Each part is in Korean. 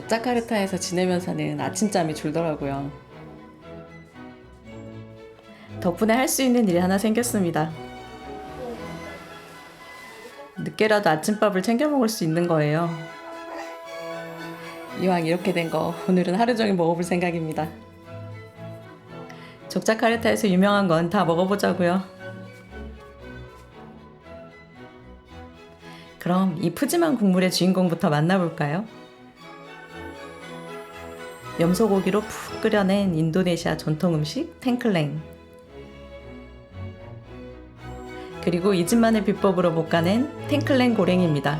족자카르타에서 지내면서는 아침잠이 줄더라고요. 덕분에 할 수 있는 일이 하나 생겼습니다. 늦게라도 아침밥을 챙겨 먹을 수 있는 거예요. 이왕 이렇게 된 거 오늘은 하루 종일 먹어볼 생각입니다. 족자카르타에서 유명한 건 다 먹어보자고요. 그럼 이 푸짐한 국물의 주인공부터 만나볼까요? 염소고기로 푹 끓여낸 인도네시아 전통 음식 탱클랭, 그리고 이 집만의 비법으로 볶아낸 탱클랭 고랭입니다.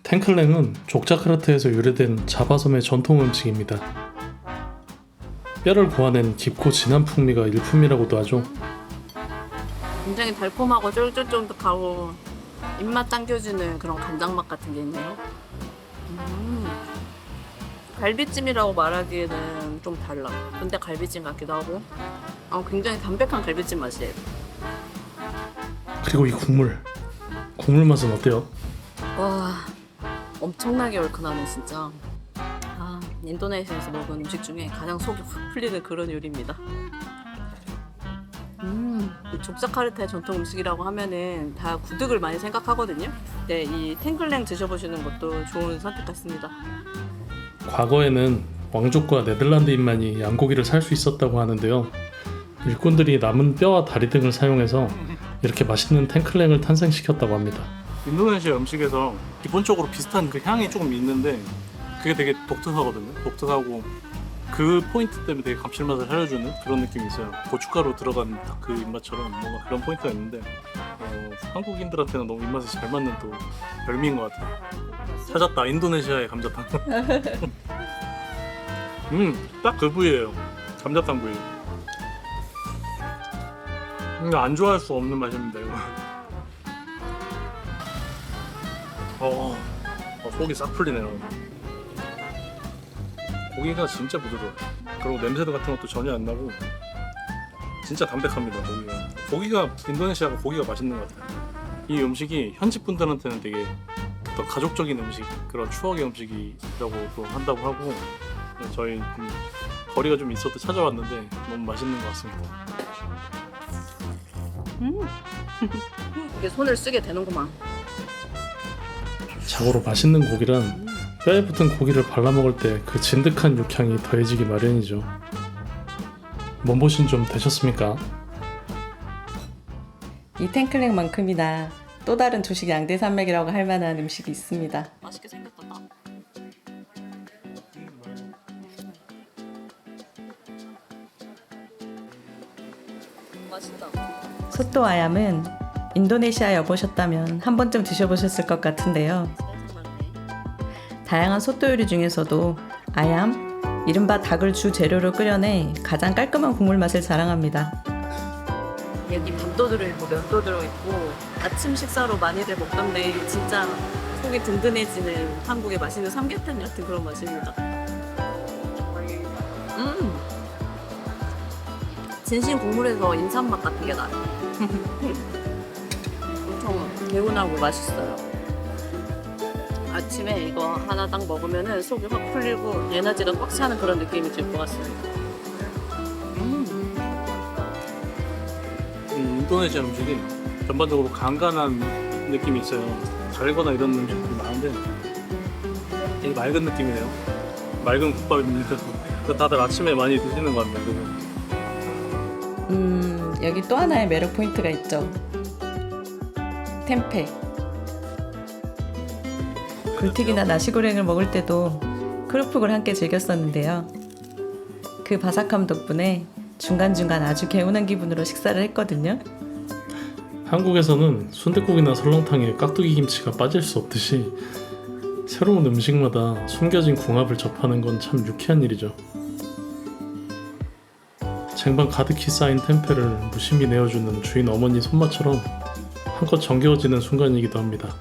탱클랭은 족자카르타에서 유래된 자바섬의 전통 음식입니다. 뼈를 고아낸 깊고 진한 풍미가 일품이라고도 하죠. 굉장히 달콤하고 쫄깃쫄깃하고 입맛 당겨주는 그런 간장맛 같은 게 있네요. 갈비찜이라고 말하기에는 좀 달라. 근데 갈비찜 같기도 하고 굉장히 담백한 갈비찜 맛이에요. 그리고 이 국물 맛은 어때요? 와, 엄청나게 얼큰하네 진짜. 인도네시아에서 먹은 음식 중에 가장 속이 확 풀리는 그런 요리입니다. 족자카르타의 전통 음식이라고 하면은 다 구득을 많이 생각하거든요. 네, 이 탱글랭 드셔보시는 것도 좋은 선택 같습니다. 과거에는 왕족과 네덜란드인만이 양고기를 살 수 있었다고 하는데요. 일꾼들이 남은 뼈와 다리 등을 사용해서 이렇게 맛있는 탱클랭을 탄생시켰다고 합니다. 인도네시아 음식에서 기본적으로 비슷한 그 향이 조금 있는데 그게 되게 독특하거든요. 독특하고 그 포인트 때문에 되게 감칠맛을 살려주는 그런 느낌이 있어요. 고춧가루 들어간 그 입맛처럼 뭔가 그런 포인트가 있는데 한국인들한테는 너무 입맛이 잘 맞는 또 별미인 것 같아요. 찾았다, 인도네시아의 감자탕. 딱 그 부위예요. 감자탕 부위. 안 좋아할 수 없는 맛입니다 이거. 속이 싹 풀리네요. 고기가 진짜 부드러워요. 그리고 냄새도 같은 것도 전혀 안 나고 진짜 담백합니다. 고기가 인도네시아가 고기가 맛있는 것 같아요. 이 음식이 현지 분들한테는 되게 어떤 가족적인 음식, 그런 추억의 음식이라고 또 한다고 하고, 저희 거리가 좀 있어도 찾아왔는데 너무 맛있는 것 같습니다. 이게 손을 쓰게 되는구만. 자고로 맛있는 고기란 뼈에 붙은 고기를 발라 먹을 때 그 진득한 육향이 더해지기 마련이죠. 몸보신 좀 되셨습니까? 이 탱클랭만큼이나 또 다른 조식 양대산맥이라고 할 만한 음식이 있습니다. 맛있게 생겼다. 맛있다. 소또 아얌은 인도네시아에 와보셨다면 한 번쯤 드셔보셨을 것 같은데요. 다양한 소또 요리 중에서도 아얌, 이른바 닭을 주 재료로 끓여내 가장 깔끔한 국물 맛을 자랑합니다. 여기 밥도 들어있고 면도 들어있고 아침 식사로 많이들 먹던데 진짜 속이 든든해지는 한국의 맛있는 삼계탕 같은 그런 맛입니다. 진심 국물에서 인삼맛 같은 게 나요. 엄청 개운하고 맛있어요. 아침에 이거 하나 딱 먹으면 속이 확 풀리고 에너지가 꽉 차는 그런 느낌이 들 것 같습니다. 인도네시아 음식이 전반적으로 간간한 느낌이 있어요. 달거나 이런 음식들이 많은데 되게 맑은 느낌이네요. 맑은 국밥입니다. 다들 아침에 많이 드시는 것 같네요. 여기 또 하나의 매력 포인트가 있죠. 템페. 굴튀기나 나시고랭을 먹을 때도 크루프을 함께 즐겼었는데요. 그 바삭함 덕분에 중간중간 아주 개운한 기분으로 식사를 했거든요. 한국에서는 순댓국이나 설렁탕에 깍두기 김치가 빠질 수 없듯이 새로운 음식마다 숨겨진 궁합을 접하는 건 참 유쾌한 일이죠. 쟁반 가득히 쌓인 템페를 무심히 내어주는 주인 어머니 손맛처럼 한껏 정겨워지는 순간이기도 합니다.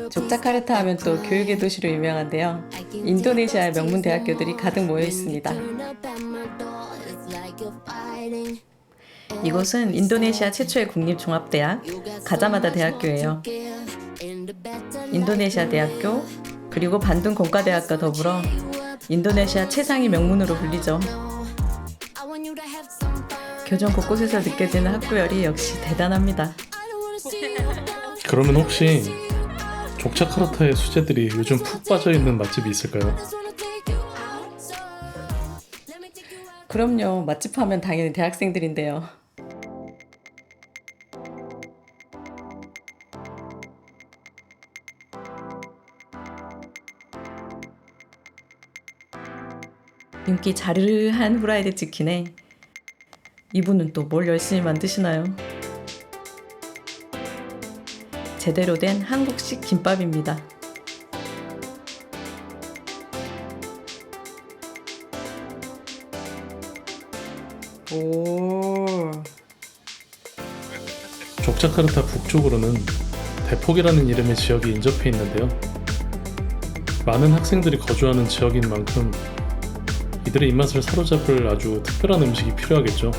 족자카르타 하면 또 교육의 도시로 유명한데요. 인도네시아의 명문 대학교들이 가득 모여 있습니다. 이곳은 인도네시아 최초의 국립종합대학 가자마다 대학교예요. 인도네시아 대학교 그리고 반둥 공과대학과 더불어 인도네시아 최상위 명문으로 불리죠. 교정 곳곳에서 느껴지는 학구열이 역시 대단합니다. 그러면 혹시 족자카르타의 수제들이 요즘 푹 빠져있는 맛집이 있을까요? 그럼요. 맛집 하면 당연히 대학생들인데요. 윤기 자르르한 후라이드 치킨에 이분은 또 뭘 열심히 만드시나요? 제대로 된 한국식 김밥입니다. 오. 족자카르타 북쪽으로는 대폭이라는 이름의 지역이 인접해 있는데요. 많은 학생들이 거주하는 지역인 만큼 이들의 입맛을 사로잡을 아주 특별한 음식이 필요하겠죠.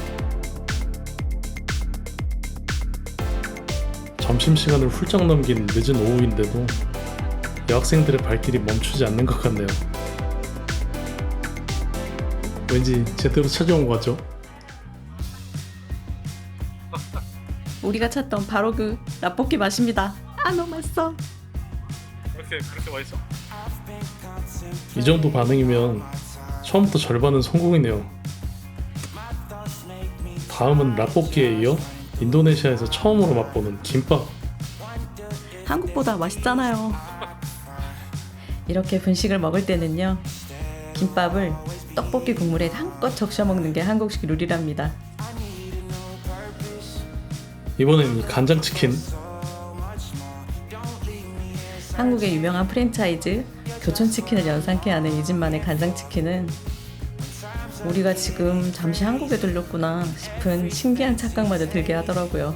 점심시간을 훌쩍 넘긴 늦은 오후인데도 여학생들의 발길이 멈추지 않는 것 같네요. 왠지 제대로 찾아온 것 같죠? 우리가 찾던 바로 그 라볶이 맛입니다. 아 너무 맛있어. 그렇게 맛있어? 이 정도 반응이면 처음부터 절반은 성공이네요. 다음은 라볶이에 이어 인도네시아에서 처음으로 맛보는 김밥. 한국보다 맛있잖아요. 이렇게 분식을 먹을 때는요, 김밥을 떡볶이 국물에 한껏 적셔 먹는 게 한국식 룰이랍니다. 이번엔 이 간장치킨. 한국의 유명한 프랜차이즈 교촌치킨을 연상케 하는 이 집만의 간장치킨은 우리가 지금 잠시 한국에 들렸구나 싶은 신기한 착각마저 들게 하더라고요.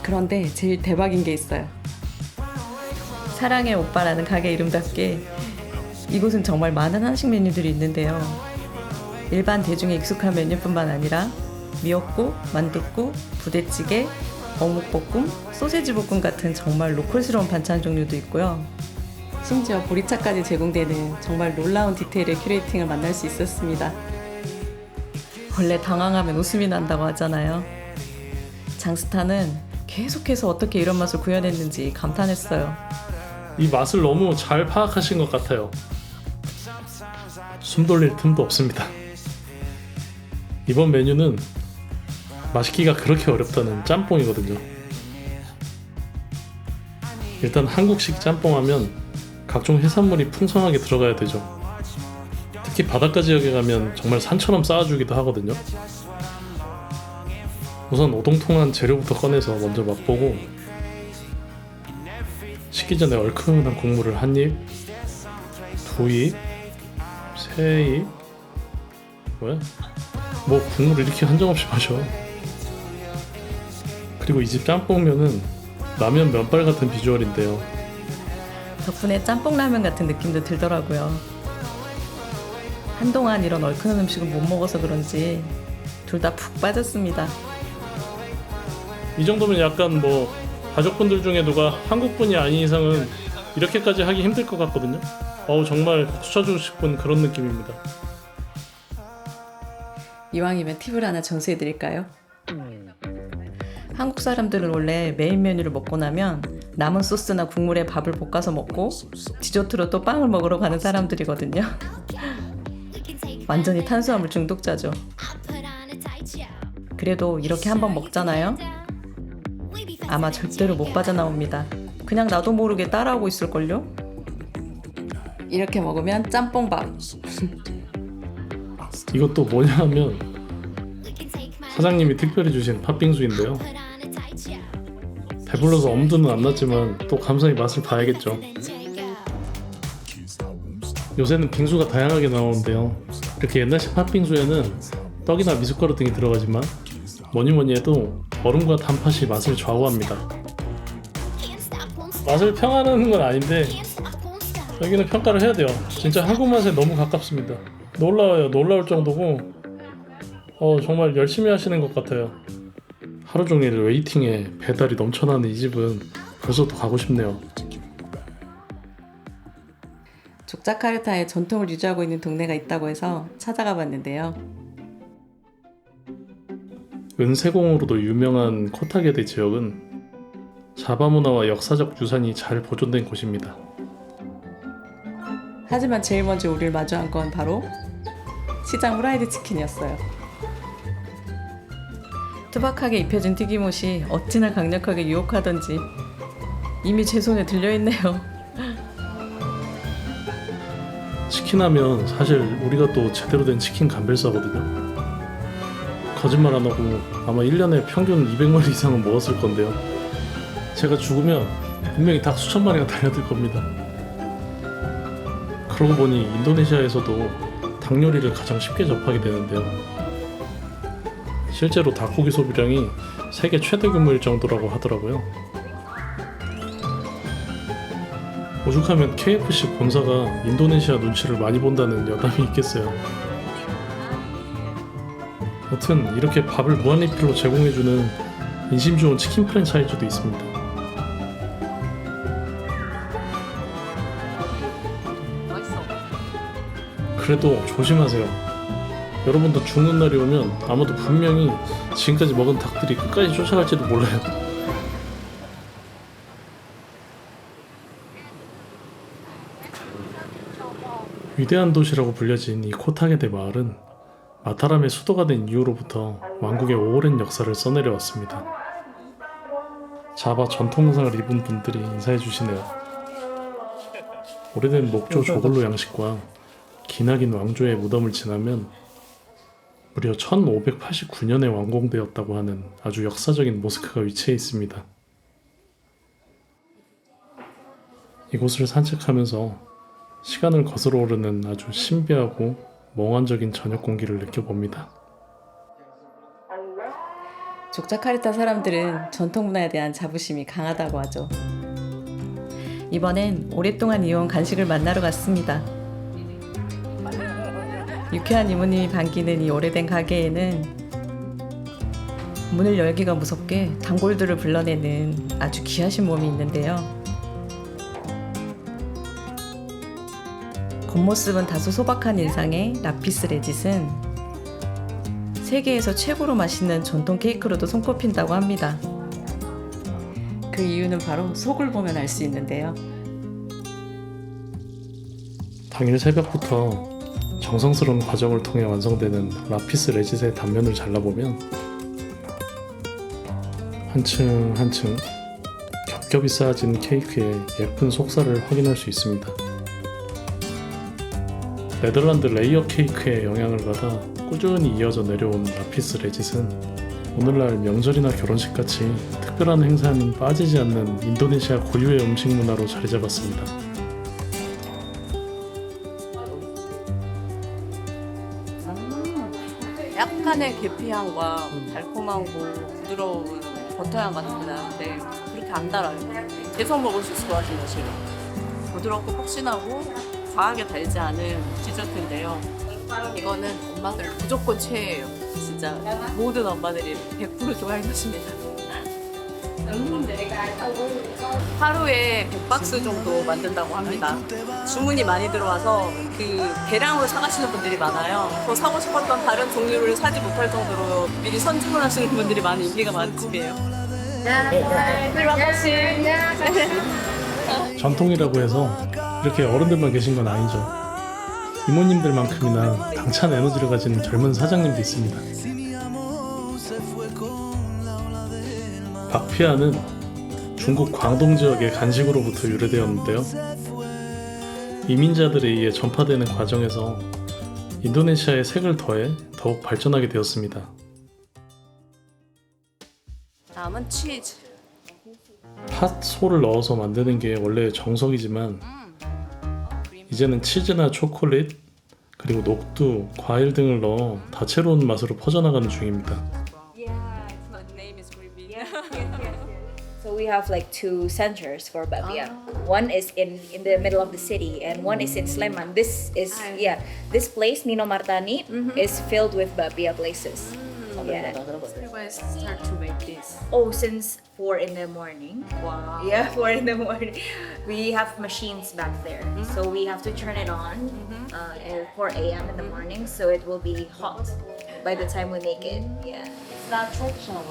그런데 제일 대박인 게 있어요. 사랑의 오빠라는 가게 이름답게 이곳은 정말 많은 한식 메뉴들이 있는데요. 일반 대중에 익숙한 메뉴뿐만 아니라 미역국, 만둣국, 부대찌개, 어묵볶음, 소세지 볶음 같은 정말 로컬스러운 반찬 종류도 있고요. 심지어 보리차까지 제공되는 정말 놀라운 디테일의 큐레이팅을 만날 수 있었습니다. 원래 당황하면 웃음이 난다고 하잖아요. 장스타는 계속해서 어떻게 이런 맛을 구현했는지 감탄했어요. 이 맛을 너무 잘 파악하신 것 같아요. 숨 돌릴 틈도 없습니다. 이번 메뉴는 맛있기가 그렇게 어렵다는 짬뽕이거든요. 일단 한국식 짬뽕 하면 각종 해산물이 풍성하게 들어가야 되죠. 특히 바닷가 지역에 가면 정말 산처럼 쌓아주기도 하거든요. 우선 오동통한 재료부터 꺼내서 먼저 맛보고 식기 전에 얼큰한 국물을 한 입, 두 입, 세 입. 뭐야? 뭐 국물을 이렇게 한정없이 마셔. 그리고 이 집 짬뽕면은 라면 면발 같은 비주얼인데요. 덕분에 짬뽕라면 같은 느낌도 들더라고요. 한동안 이런 얼큰한 음식을 못 먹어서 그런지 둘 다 푹 빠졌습니다. 이 정도면 약간 뭐 가족분들 중에 누가 한국분이 아닌 이상은 이렇게까지 하기 힘들 것 같거든요. 정말 추천해주고 싶은 그런 느낌입니다. 이왕이면 팁을 하나 전수해드릴까요? 한국 사람들은 원래 메인 메뉴를 먹고 나면 남은 소스나 국물에 밥을 볶아서 먹고 디저트로 또 빵을 먹으러 가는 사람들이거든요. 완전히 탄수화물 중독자죠. 그래도 이렇게 한번 먹잖아요? 아마 절대로 못 빠져나옵니다. 그냥 나도 모르게 따라하고 있을걸요? 이렇게 먹으면 짬뽕밥. 이것도 뭐냐 하면 사장님이 특별히 주신 팥빙수인데요. 배불러서 엄두는 안 났지만 또 감사히 맛을 봐야겠죠. 요새는 빙수가 다양하게 나오는데요. 이렇게 옛날식 팥빙수에는 떡이나 미숫가루 등이 들어가지만 뭐니 해도 얼음과 단팥이 맛을 좌우합니다. 맛을 평하는 건 아닌데 여기는 평가를 해야 돼요. 진짜 한국 맛에 너무 가깝습니다. 놀라워요. 놀라울 정도고 정말 열심히 하시는 것 같아요. 하루 종일 웨이팅에 배달이 넘쳐나는 이 집은 벌써 또 가고 싶네요. 족자카르타의 전통을 유지하고 있는 동네가 있다고 해서 찾아가 봤는데요. 은세공으로도 유명한 코타게데 지역은 자바 문화와 역사적 유산이 잘 보존된 곳입니다. 하지만 제일 먼저 우리를 마주한 건 바로 시장 후라이드 치킨이었어요. 투박하게 입혀진 튀김옷이 어찌나 강력하게 유혹하던지 이미 제 손에 들려있네요. 치킨 하면 사실 우리가 또 제대로 된 치킨 감별사거든요. 거짓말 안 하고 아마 1년에 평균 200마리 이상은 먹었을 건데요. 제가 죽으면 분명히 닭 수천 마리가 달려들 겁니다. 그러고 보니 인도네시아에서도 닭 요리를 가장 쉽게 접하게 되는데요. 실제로 닭고기 소비량이 세계 최대 규모일 정도라고 하더라고요. 오죽하면 KFC 본사가 인도네시아 눈치를 많이 본다는 여담이 있겠어요. 여튼 이렇게 밥을 무한리필로 제공해주는 인심 좋은 치킨 프랜차이즈도 있습니다. 맛있어. 그래도 조심하세요. 여러분도 죽는 날이 오면 아마도 분명히 지금까지 먹은 닭들이 끝까지 쫓아갈지도 몰라요. 위대한 도시라고 불려진 이 코타게데 마을은 마타람의 수도가 된 이후로부터 왕국의 오랜 역사를 써내려왔습니다. 자바 전통 의상을 입은 분들이 인사해 주시네요. 오래된 목조 조글로 양식과 기나긴 왕조의 무덤을 지나면 무려 1589년에 완공되었다고 하는 아주 역사적인 모스크가 위치해 있습니다. 이곳을 산책하면서 시간을 거스러 오르는 아주 신비하고 몽환적인 저녁 공기를 느껴봅니다. 족자카르타 사람들은 전통 문화에 대한 자부심이 강하다고 하죠. 이번엔 오랫동안 이어온 간식을 만나러 갔습니다. 유쾌한 이모님이 반기는 이 오래된 가게에는 문을 열기가 무섭게 단골들을 불러내는 아주 귀하신 몸이 있는데요. 겉모습은 다소 소박한 인상의 라피스 레짓은 세계에서 최고로 맛있는 전통 케이크로도 손꼽힌다고 합니다. 그 이유는 바로 속을 보면 알 수 있는데요. 당일 새벽부터 정성스러운 과정을 통해 완성되는 라피스 레짓의 단면을 잘라보면 한층 한층 겹겹이 쌓아진 케이크의 예쁜 속살을 확인할 수 있습니다. 네덜란드 레이어 케이크의 영향을 받아 꾸준히 이어져 내려온 라피스 레짓은 오늘날 명절이나 결혼식같이 특별한 행사는 빠지지 않는 인도네시아 고유의 음식 문화로 자리 잡았습니다. 약간의 계피향과 달콤하고 부드러운 버터향 같은 게 나는데 그렇게 안 달아요. 계속 먹을 수 있을 것 같은 맛이에요. 부드럽고 폭신하고 과하게 달지 않은 디저트인데요. 이거는 엄마들 무조건 최애예요. 진짜 모든 엄마들이 100% 좋아할 것입니다. 하루에 100박스 정도 만든다고 합니다. 주문이 많이 들어와서 그 대량으로 사가시는 분들이 많아요. 더 사고 싶었던 다른 종류를 사지 못할 정도로 미리 선주문하시는 분들이 많은 인기가 많은 집이에요. 전통이라고 해서 이렇게 어른들만 계신 건 아니죠. 이모님들만큼이나 당찬 에너지를 가진 젊은 사장님도 있습니다. 박피아는 중국 광동 지역의 간식으로부터 유래되었는데요. 이민자들에 의해 전파되는 과정에서 인도네시아의 색을 더해 더욱 발전하게 되었습니다. 다음은 치즈. 팥소를 넣어서 만드는 게 원래 정석이지만 이제는 치즈나 초콜릿 그리고 녹두, 과일 등을 넣어 다채로운 맛으로 퍼져나가는 중입니다. So we have like two centers for bakpia. One is in the middle of the city, and one is in Sleman. This is this place Nino Martani is filled with bakpia places. Yeah. You guys start to make this. Oh, since 4 in the morning. Wow. Yeah, 4 in the morning. We have machines back there, so we have to turn it on at 4 a.m. in the morning, so it will be hot by the time we make it. Yeah. It's not traditional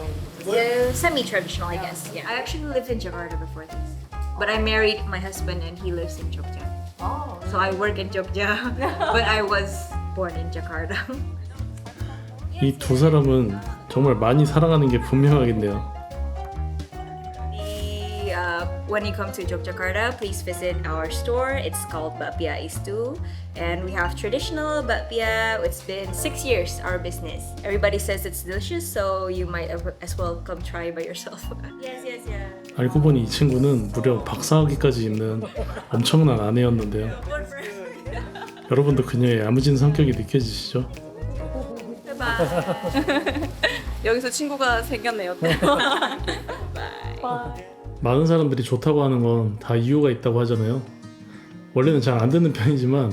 way. Semi-traditional, I guess. Yeah. I actually lived in Jakarta before this, but I married my husband and he lives in Jogja. Oh. So I work in Jogja, but I was born in Jakarta. 이 두 사람은 정말 많이 사랑하는 게 분명하겠네요. When you come to Yogyakarta, please visit our store. It's called Bakpia Istu, and we have traditional bakpia. It's been 6 years our business. Everybody says it's delicious, so you might as well come try by yourself. Yes. 알고 보니 이 친구는 무려 박사학위까지 있는 엄청난 아내였는데요. 여러분도 그녀의 야무진 성격이 느껴지시죠? 여기서 친구가 생겼네요. 많은 사람들이 좋다고 하는 건 다 이유가 있다고 하잖아요. 원래는 잘 안 듣는 편이지만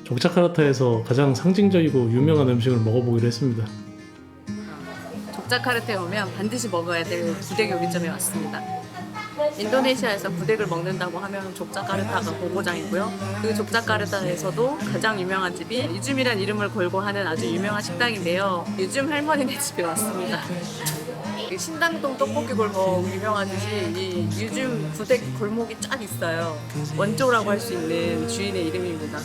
족자카르타에서 가장 상징적이고 유명한 음식을 먹어보기로 했습니다. 족자카르타에 오면 반드시 먹어야 될 부대 요리점에 왔습니다. 인도네시아에서 부대를 먹는다고 하면 족자카르타가 고고장이고요. 그 족자카르타에서도 가장 유명한 집이 유줌이란 이름을 걸고 하는 아주 유명한 식당인데요. 유줌 할머니네 집에 왔습니다. 신당동 떡볶이 골목 유명하듯이 이 유줌 부대 골목이 쫙 있어요. 원조라고 할 수 있는 주인의 이름입니다.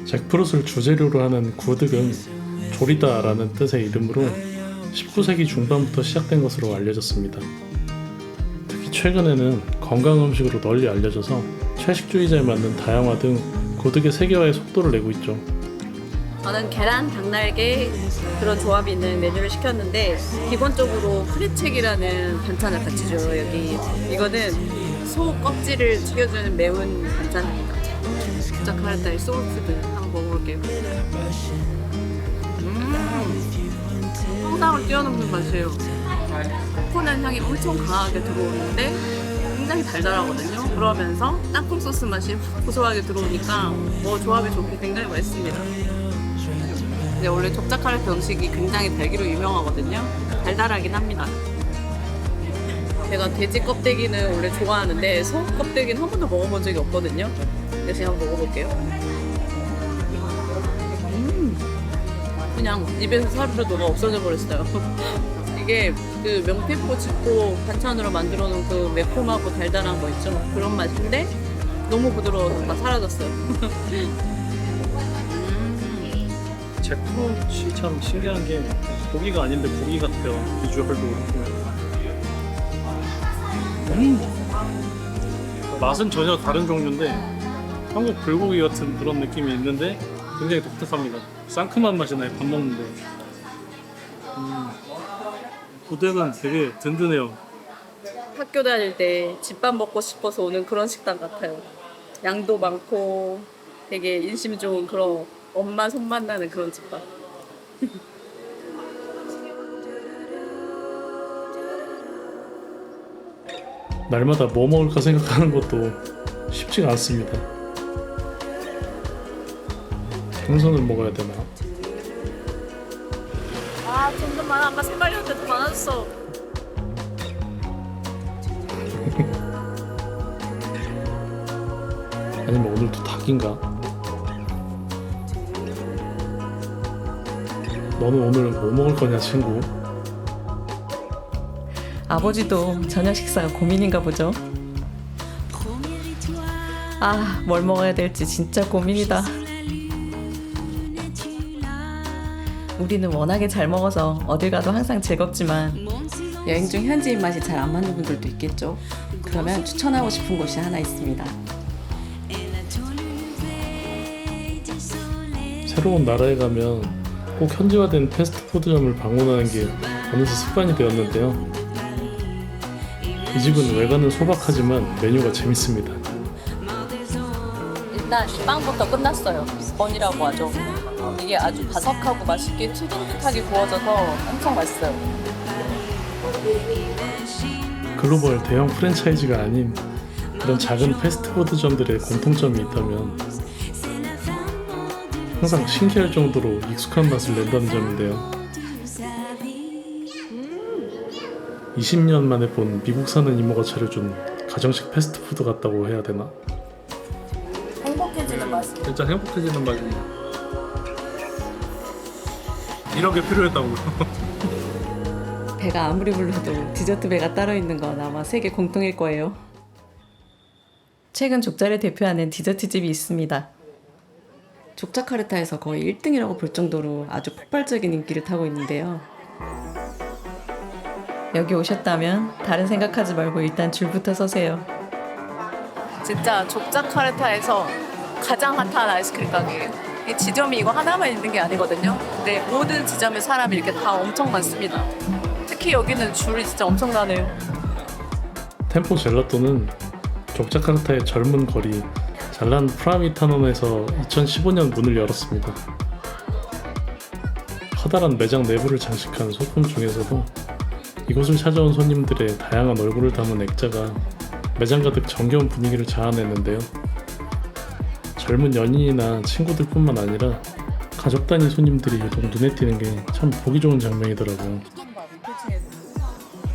잭프루트를 주재료로 하는 구득은 조리다라는 뜻의 이름으로 19세기 중반부터 시작된 것으로 알려졌습니다. 특히 최근에는 건강 음식으로 널리 알려져서 채식주의자에 맞는 다양화 등 구득의 세계화의 속도를 내고 있죠. 저는 계란, 닭날개 그런 조합이 있는 메뉴를 시켰는데 기본적으로 프레책이라는 반찬을 같이 줘요. 여기 이거는 소 껍질을 튀겨주는 매운 반찬입니다. 족자카르타의 소울푸드 한번 먹어볼게요. 상상을 뛰어넘는 맛이에요. 코코넛 향이 엄청 강하게 들어오는데 굉장히 달달하거든요. 그러면서 땅콩 소스 맛이 고소하게 들어오니까 조합이 좋게 굉장히 맛있습니다. 근데 원래 족자카르타 음식이 굉장히 달기로 유명하거든요. 달달하긴 합니다. 제가 돼지 껍데기는 원래 좋아하는데 소 껍데기는 한 번도 먹어본 적이 없거든요. 그래서 한번 먹어볼게요. 그냥 입에서 사르르 녹아 없어져 버렸어요. 이게 그 명태포 짚고 반찬으로 만들어 놓은 그 매콤하고 달달한 거 있죠? 그런 맛인데 너무 부드러워서 다 사라졌어요. 잭프루트이 참 신기한 게 고기가 아닌데 고기 같아요. 비주얼도 그렇고. 맛은 전혀 다른 종류인데 한국 불고기 같은 그런 느낌이 있는데 굉장히 독특합니다. 상큼한 맛이 나요. 밥 먹는데. 부대는 되게 든든해요. 학교 다닐 때 집밥 먹고 싶어서 오는 그런 식당 같아요. 양도 많고 되게 인심 좋은 그런 엄마 손맛 나는 그런 집밥. 날마다 뭐 먹을까 생각하는 것도 쉽지가 않습니다. 생선을 먹어야 되나? 점점 많아. 아까 색깔이었는데 더 많아졌어. 아니면 오늘도 닭인가? 너는 오늘 뭐 먹을 거냐, 친구? 아버지도 저녁 식사가 고민인가 보죠. 뭘 먹어야 될지 진짜 고민이다. 우리는 워낙에 잘 먹어서 어딜 가도 항상 즐겁지만 여행 중 현지 입맛이 잘 안 맞는 분들도 있겠죠. 그러면 추천하고 싶은 곳이 하나 있습니다. 새로운 나라에 가면 꼭 현지화된 패스트푸드점을 방문하는 게 어느새 습관이 되었는데요. 이 집은 외관은 소박하지만 메뉴가 재밌습니다. 일단 빵부터 끝났어요. 번이라고 하죠. 이게 아주 바삭하고 맛있게 튀긴 듯하게 구워져서 엄청 맛있어요. 그 글로벌 대형 프랜차이즈가 아닌 이런 작은 패스트푸드점들의 공통점이 있다면 항상 신기할 정도로 익숙한 맛을 낸다는 점인데요. 20년 만에 본 미국 사는 이모가 차려준 가정식 패스트푸드 같다고 해야 되나? 행복해지는 맛이. 진짜 행복해지는 맛입니다. 이런 게 필요했다고요. 배가 아무리 불러도 디저트 배가 따로 있는 건 아마 세계 공통일 거예요. 최근 족자를 대표하는 디저트집이 있습니다. 족자카르타에서 거의 1등이라고 볼 정도로 아주 폭발적인 인기를 타고 있는데요. 여기 오셨다면 다른 생각하지 말고 일단 줄부터 서세요. 진짜 족자카르타에서 가장 핫한 아이스크림 가게예요. 이 지점이 이거 하나만 있는 게 아니거든요. 근데 모든 지점에 사람이 이렇게 다 엄청 많습니다. 특히 여기는 줄이 진짜 엄청나네요. 템포 젤라또는 족자카르타의 젊은 거리 잘란 프라미타논에서 2015년 문을 열었습니다. 커다란 매장 내부를 장식한 소품 중에서도 이곳을 찾아온 손님들의 다양한 얼굴을 담은 액자가 매장 가득 정겨운 분위기를 자아냈는데요. 젊은 연인이나 친구들뿐만 아니라 가족 단위 손님들이 유독 눈에 띄는 게 참 보기 좋은 장면이더라고요.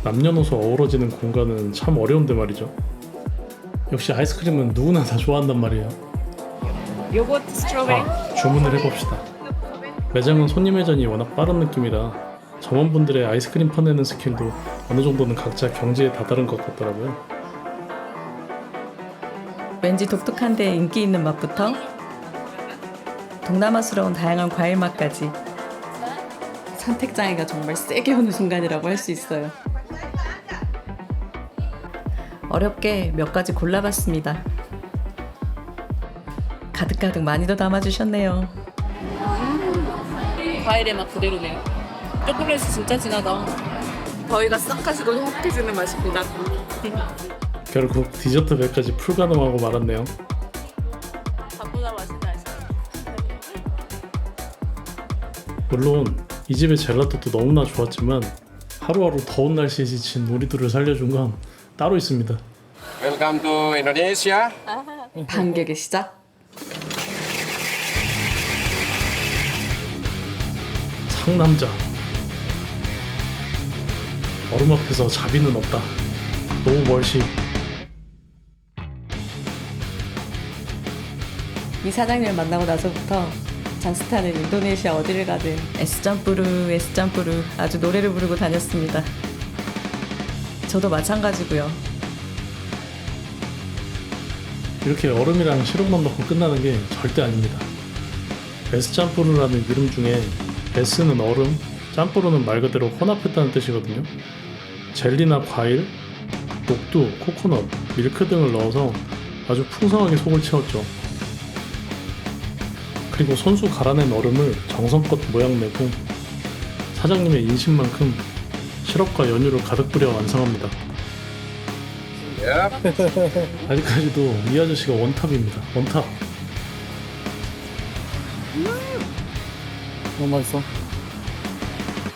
남녀노소 어우러지는 공간은 참 어려운데 말이죠. 역시 아이스크림은 누구나 다 좋아한단 말이에요. 요거트 스트로베리. 주문을 해봅시다. 매장은 손님 회전이 워낙 빠른 느낌이라 점원분들의 아이스크림 퍼내는 스킬도 어느 정도는 각자 경지에 다다른 것 같더라고요. 왠지 독특한데 인기 있는 맛부터 동남아스러운 다양한 과일 맛까지 선택장애가 정말 세게 오는 순간이라고 할 수 있어요. 어렵게 몇 가지 골라봤습니다. 가득가득 많이도 담아주셨네요. 과일의 맛 그대로네요. 초콜릿이 진짜 진하다. 더위가 싹 가시고 행복해지는 맛입니다. 결국 디저트 배까지 풀가동하고 말았네요. 밥보다 맛있는 아이스크림. 물론 이 집의 젤라또도 너무나 좋았지만 하루하루 더운 날씨에 지친 우리들을 살려준 건 따로 있습니다. Welcome to Indonesia. 반격의 시작. 상남자. 얼음 앞에서 자비는 없다. 너무 멀시. 이 사장님을 만나고 나서부터 잔스타는 인도네시아 어디를 가든 에스짬뿌르 아주 노래를 부르고 다녔습니다. 저도 마찬가지고요. 이렇게 얼음이랑 시럽만 넣고 끝나는 게 절대 아닙니다. 에스짬뿌르라는 이름 중에 에스는 얼음, 짬뿌르는 말 그대로 혼합했다는 뜻이거든요. 젤리나 과일, 녹두, 코코넛, 밀크 등을 넣어서 아주 풍성하게 속을 채웠죠. 그리고 손수 갈아낸 얼음을 정성껏 모양내고 사장님의 인심만큼 시럽과 연유를 가득 뿌려 완성합니다. Yep. 아직까지도 이 아저씨가 원탑입니다. 원탑. 너무 맛있어.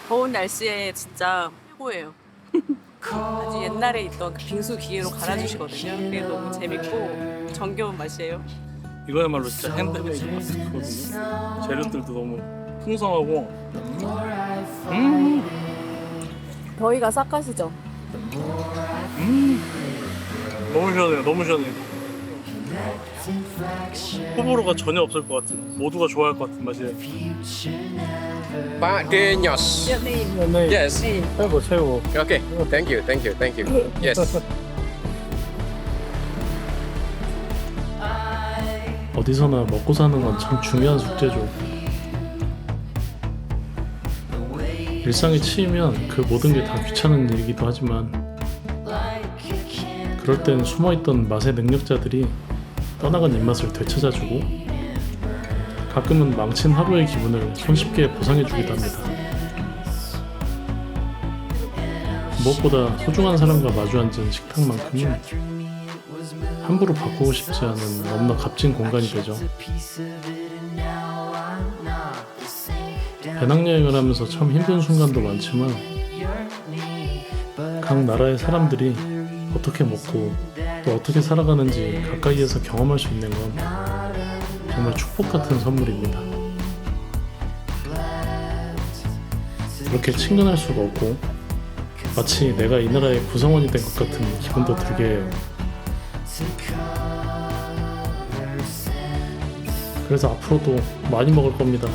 더운 날씨에 진짜 최고예요. 아주 옛날에 있던 그 빙수 기계로 갈아주시거든요. 그게 너무 재밌고 정겨운 맛이에요. 이거야말로 진짜 핸드메이드 맛이거든요. 재료들도 너무 풍성하고 더위가 싹 가시죠? 너무 시원해요. 너무 시원해요. 호불호가 전혀 없을 것 같은, 모두가 좋아할 것 같은 맛이에요. Pak Denyos. Yes. 최고 최고. Okay. Thank you. Thank you. Thank you. Yes. 어디서나 먹고 사는 건 참 중요한 숙제죠. 일상에 치이면 그 모든 게 다 귀찮은 일이기도 하지만 그럴 땐 숨어있던 맛의 능력자들이 떠나간 입맛을 되찾아주고 가끔은 망친 하루의 기분을 손쉽게 보상해주기도 합니다. 무엇보다 소중한 사람과 마주 앉은 식탁만큼은 함부로 바꾸고 싶지 않은 너무나 값진 공간이 되죠. 배낭여행을 하면서 참 힘든 순간도 많지만 각 나라의 사람들이 어떻게 먹고 또 어떻게 살아가는지 가까이에서 경험할 수 있는 건 정말 축복 같은 선물입니다. 이렇게 친근할 수가 없고 마치 내가 이 나라의 구성원이 된 것 같은 기분도 들게 해요. 그래서 앞으로도 많이 먹을 겁니다.